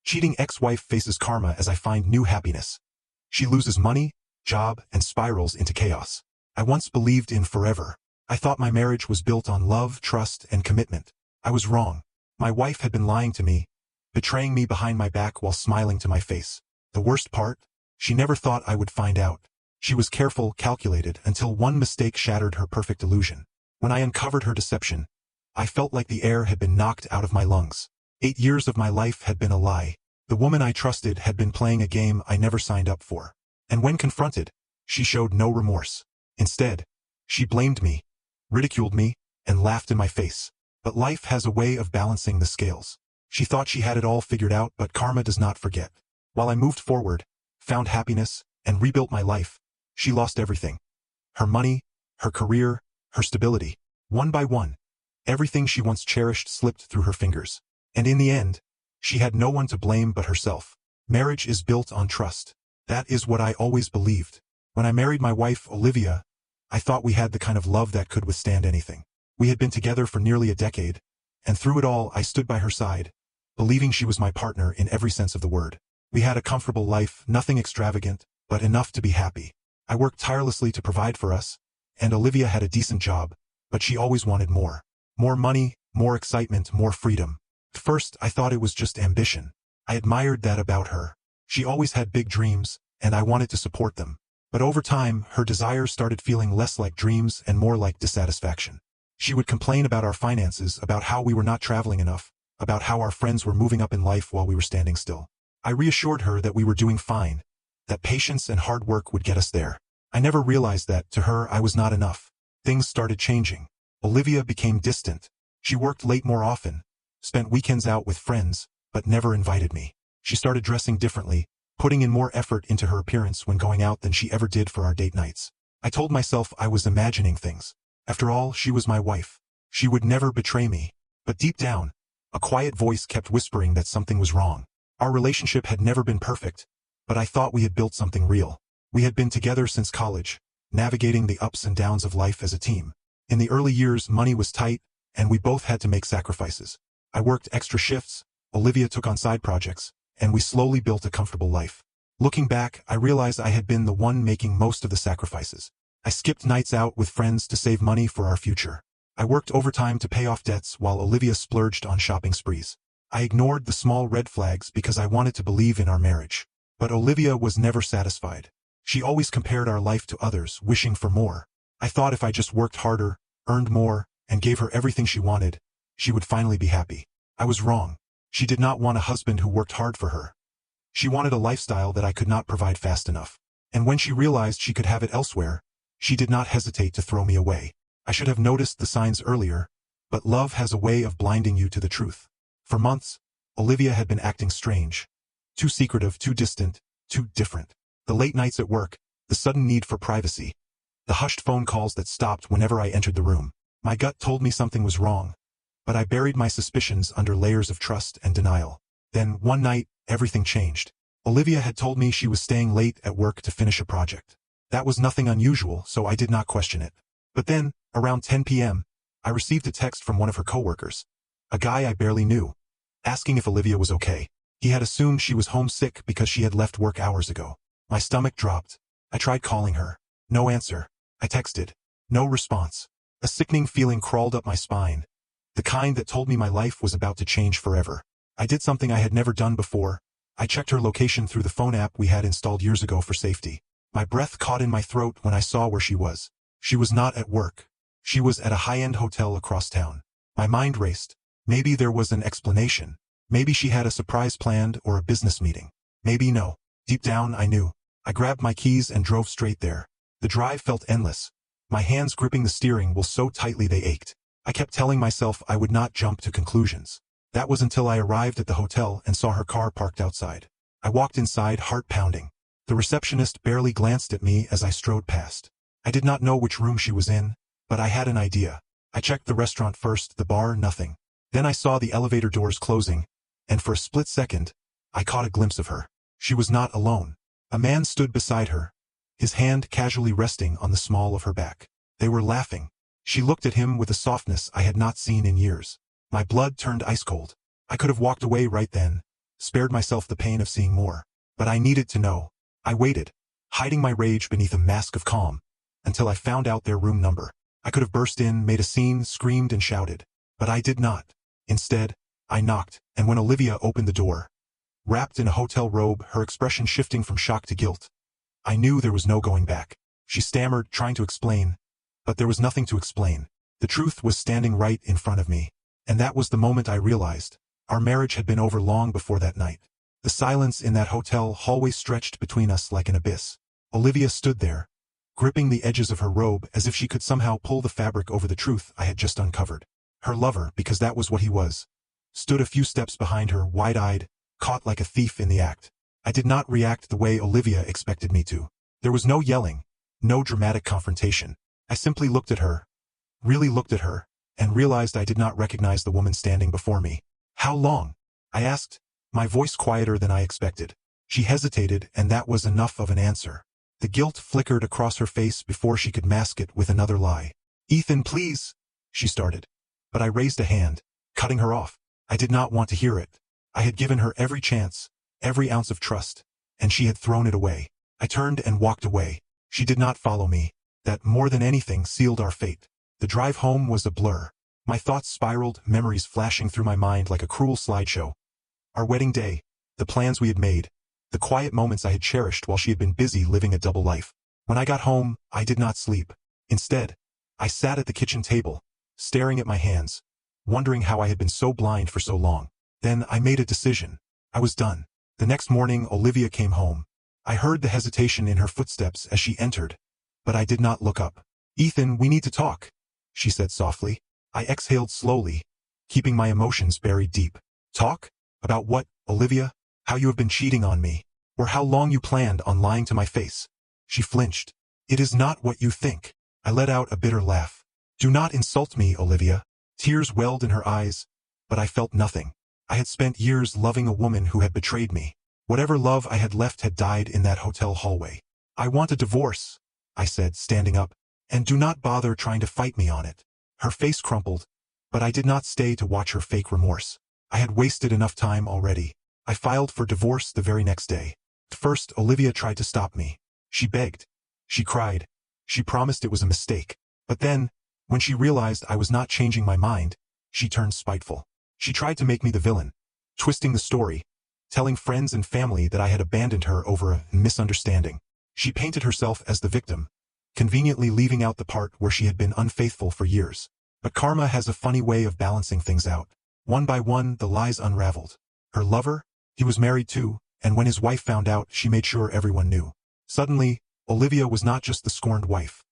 Cheating ex-wife faces karma as I find new happiness. She loses money, job, and spirals into chaos. I once believed in forever. I thought my marriage was built on love, trust, and commitment. I was wrong. My wife had been lying to me, betraying me behind my back while smiling to my face. The worst part? She never thought I would find out. She was careful, calculated, until one mistake shattered her perfect illusion. When I uncovered her deception, I felt like the air had been knocked out of my lungs. 8 years of my life had been a lie. The woman I trusted had been playing a game I never signed up for. And when confronted, she showed no remorse. Instead, she blamed me, ridiculed me, and laughed in my face. But life has a way of balancing the scales. She thought she had it all figured out, but karma does not forget. While I moved forward, found happiness, and rebuilt my life, she lost everything. Her money, her career, her stability. One by one, everything she once cherished slipped through her fingers. And in the end, she had no one to blame but herself. Marriage is built on trust. That is what I always believed. When I married my wife, Olivia, I thought we had the kind of love that could withstand anything. We had been together for nearly a decade, and through it all I stood by her side, believing she was my partner in every sense of the word. We had a comfortable life, nothing extravagant, but enough to be happy. I worked tirelessly to provide for us, and Olivia had a decent job, but she always wanted more. More money, more excitement, more freedom. At first, I thought it was just ambition. I admired that about her. She always had big dreams, and I wanted to support them. But over time, her desires started feeling less like dreams and more like dissatisfaction. She would complain about our finances, about how we were not traveling enough, about how our friends were moving up in life while we were standing still. I reassured her that we were doing fine, that patience and hard work would get us there. I never realized that, to her, I was not enough. Things started changing. Olivia became distant. She worked late more often, spent weekends out with friends, but never invited me. She started dressing differently, putting in more effort into her appearance when going out than she ever did for our date nights. I told myself I was imagining things. After all, she was my wife. She would never betray me. But deep down, a quiet voice kept whispering that something was wrong. Our relationship had never been perfect, but I thought we had built something real. We had been together since college, navigating the ups and downs of life as a team. In the early years, money was tight, and we both had to make sacrifices. I worked extra shifts, Olivia took on side projects, and we slowly built a comfortable life. Looking back, I realized I had been the one making most of the sacrifices. I skipped nights out with friends to save money for our future. I worked overtime to pay off debts while Olivia splurged on shopping sprees. I ignored the small red flags because I wanted to believe in our marriage. But Olivia was never satisfied. She always compared our life to others, wishing for more. I thought if I just worked harder, earned more, and gave her everything she wanted, she would finally be happy. I was wrong. She did not want a husband who worked hard for her. She wanted a lifestyle that I could not provide fast enough. And when she realized she could have it elsewhere, she did not hesitate to throw me away. I should have noticed the signs earlier, but love has a way of blinding you to the truth. For months, Olivia had been acting strange. Too secretive, too distant, too different. The late nights at work, the sudden need for privacy, the hushed phone calls that stopped whenever I entered the room. My gut told me something was wrong, but I buried my suspicions under layers of trust and denial. Then, one night, everything changed. Olivia had told me she was staying late at work to finish a project. That was nothing unusual, so I did not question it. But then, around 10 p.m., I received a text from one of her coworkers, a guy I barely knew, asking if Olivia was okay. He had assumed she was homesick because she had left work hours ago. My stomach dropped. I tried calling her. No answer. I texted. No response. A sickening feeling crawled up my spine, the kind that told me my life was about to change forever. I did something I had never done before. I checked her location through the phone app we had installed years ago for safety. My breath caught in my throat when I saw where she was. She was not at work. She was at a high-end hotel across town. My mind raced. Maybe there was an explanation. Maybe she had a surprise planned or a business meeting. Maybe no. Deep down, I knew. I grabbed my keys and drove straight there. The drive felt endless. My hands gripping the steering wheel so tightly they ached. I kept telling myself I would not jump to conclusions. That was until I arrived at the hotel and saw her car parked outside. I walked inside, heart pounding. The receptionist barely glanced at me as I strode past. I did not know which room she was in, but I had an idea. I checked the restaurant first, the bar, nothing. Then I saw the elevator doors closing, and for a split second, I caught a glimpse of her. She was not alone. A man stood beside her, his hand casually resting on the small of her back. They were laughing. She looked at him with a softness I had not seen in years. My blood turned ice cold. I could have walked away right then, spared myself the pain of seeing more. But I needed to know. I waited, hiding my rage beneath a mask of calm, until I found out their room number. I could have burst in, made a scene, screamed and shouted. But I did not. Instead, I knocked, and when Olivia opened the door, wrapped in a hotel robe, her expression shifting from shock to guilt, I knew there was no going back. She stammered, trying to explain, but there was nothing to explain. The truth was standing right in front of me. And that was the moment I realized. Our marriage had been over long before that night. The silence in that hotel hallway stretched between us like an abyss. Olivia stood there, gripping the edges of her robe as if she could somehow pull the fabric over the truth I had just uncovered. Her lover, because that was what he was, stood a few steps behind her, wide-eyed, caught like a thief in the act. I did not react the way Olivia expected me to. There was no yelling, no dramatic confrontation. I simply looked at her, really looked at her, and realized I did not recognize the woman standing before me. "How long?" I asked, my voice quieter than I expected. She hesitated, and that was enough of an answer. The guilt flickered across her face before she could mask it with another lie. "Ethan, please," she started. But I raised a hand, cutting her off. I did not want to hear it. I had given her every chance, every ounce of trust, and she had thrown it away. I turned and walked away. She did not follow me. That, more than anything, sealed our fate. The drive home was a blur. My thoughts spiraled, memories flashing through my mind like a cruel slideshow. Our wedding day, the plans we had made, the quiet moments I had cherished while she had been busy living a double life. When I got home, I did not sleep. Instead, I sat at the kitchen table, staring at my hands, wondering how I had been so blind for so long. Then I made a decision. I was done. The next morning, Olivia came home. I heard the hesitation in her footsteps as she entered, but I did not look up. "Ethan, we need to talk," she said softly. I exhaled slowly, keeping my emotions buried deep. "Talk? About what, Olivia? How you have been cheating on me? Or how long you planned on lying to my face?" She flinched. "It is not what you think." I let out a bitter laugh. "Do not insult me, Olivia." Tears welled in her eyes, but I felt nothing. I had spent years loving a woman who had betrayed me. Whatever love I had left had died in that hotel hallway. "I want a divorce," I said, standing up, "and do not bother trying to fight me on it." Her face crumpled, but I did not stay to watch her fake remorse. I had wasted enough time already. I filed for divorce the very next day. First, Olivia tried to stop me. She begged. She cried. She promised it was a mistake. But then, when she realized I was not changing my mind, she turned spiteful. She tried to make me the villain, twisting the story, telling friends and family that I had abandoned her over a misunderstanding. She painted herself as the victim, conveniently leaving out the part where she had been unfaithful for years. But karma has a funny way of balancing things out. One by one, the lies unraveled. Her lover? He was married too, and when his wife found out, she made sure everyone knew. Suddenly, Olivia was not just the scorned wife.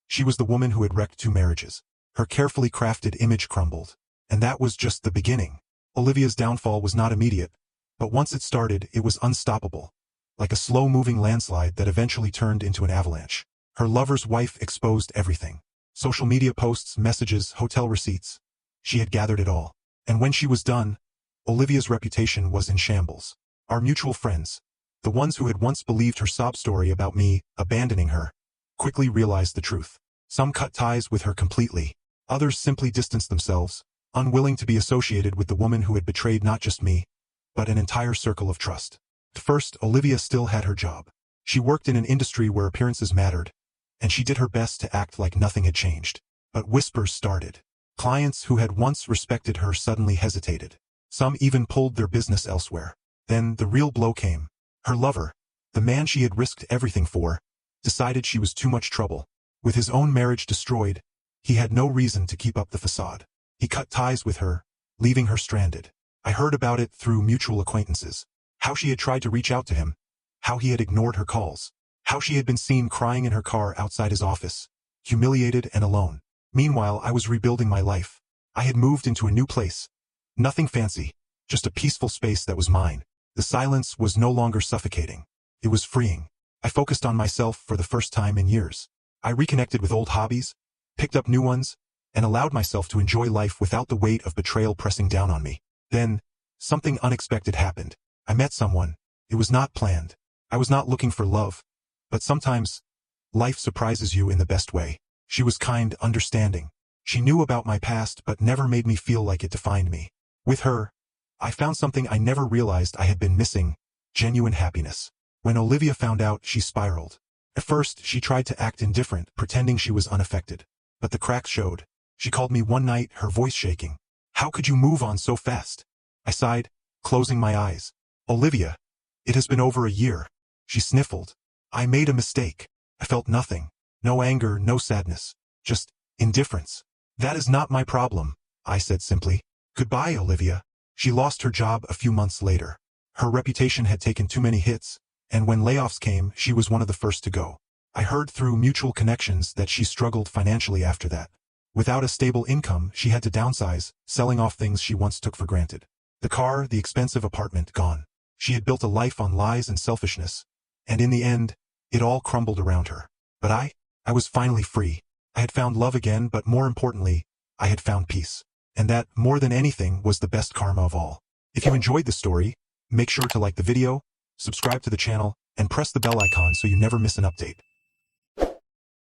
She was the woman who had wrecked 2 marriages. Her carefully crafted image crumbled. And that was just the beginning. Olivia's downfall was not immediate, but once it started, it was unstoppable, like a slow-moving landslide that eventually turned into an avalanche. Her lover's wife exposed everything. Social media posts, messages, hotel receipts. She had gathered it all. And when she was done, Olivia's reputation was in shambles. Our mutual friends, the ones who had once believed her sob story about me abandoning her, quickly realized the truth. Some cut ties with her completely. Others simply distanced themselves, unwilling to be associated with the woman who had betrayed not just me, but an entire circle of trust. At first, Olivia still had her job. She worked in an industry where appearances mattered, and she did her best to act like nothing had changed. But whispers started. Clients who had once respected her suddenly hesitated. Some even pulled their business elsewhere. Then the real blow came. Her lover, the man she had risked everything for, decided she was too much trouble. With his own marriage destroyed, he had no reason to keep up the facade. He cut ties with her, leaving her stranded. I heard about it through mutual acquaintances. How she had tried to reach out to him. How he had ignored her calls. How she had been seen crying in her car outside his office, humiliated and alone. Meanwhile, I was rebuilding my life. I had moved into a new place. Nothing fancy, just a peaceful space that was mine. The silence was no longer suffocating. It was freeing. I focused on myself for the first time in years. I reconnected with old hobbies, picked up new ones, and allowed myself to enjoy life without the weight of betrayal pressing down on me. Then, something unexpected happened. I met someone. It was not planned. I was not looking for love. But sometimes, life surprises you in the best way. She was kind, understanding. She knew about my past but never made me feel like it defined me. With her, I found something I never realized I had been missing: genuine happiness. When Olivia found out, she spiraled. At first, she tried to act indifferent, pretending she was unaffected. But the cracks showed. She called me one night, her voice shaking. "How could you move on so fast?" I sighed, closing my eyes. "Olivia, it has been over a year." She sniffled. "I made a mistake." I felt nothing. No anger, no sadness. Just indifference. "That is not my problem," I said simply. "Goodbye, Olivia." She lost her job a few months later. Her reputation had taken too many hits, and when layoffs came, she was one of the first to go. I heard through mutual connections that she struggled financially after that. Without a stable income, she had to downsize, selling off things she once took for granted. The car, the expensive apartment, gone. She had built a life on lies and selfishness. And in the end, it all crumbled around her. But I was finally free. I had found love again, but more importantly, I had found peace. And that, more than anything, was the best karma of all. If you enjoyed the story, make sure to like the video, subscribe to the channel, and press the bell icon so you never miss an update.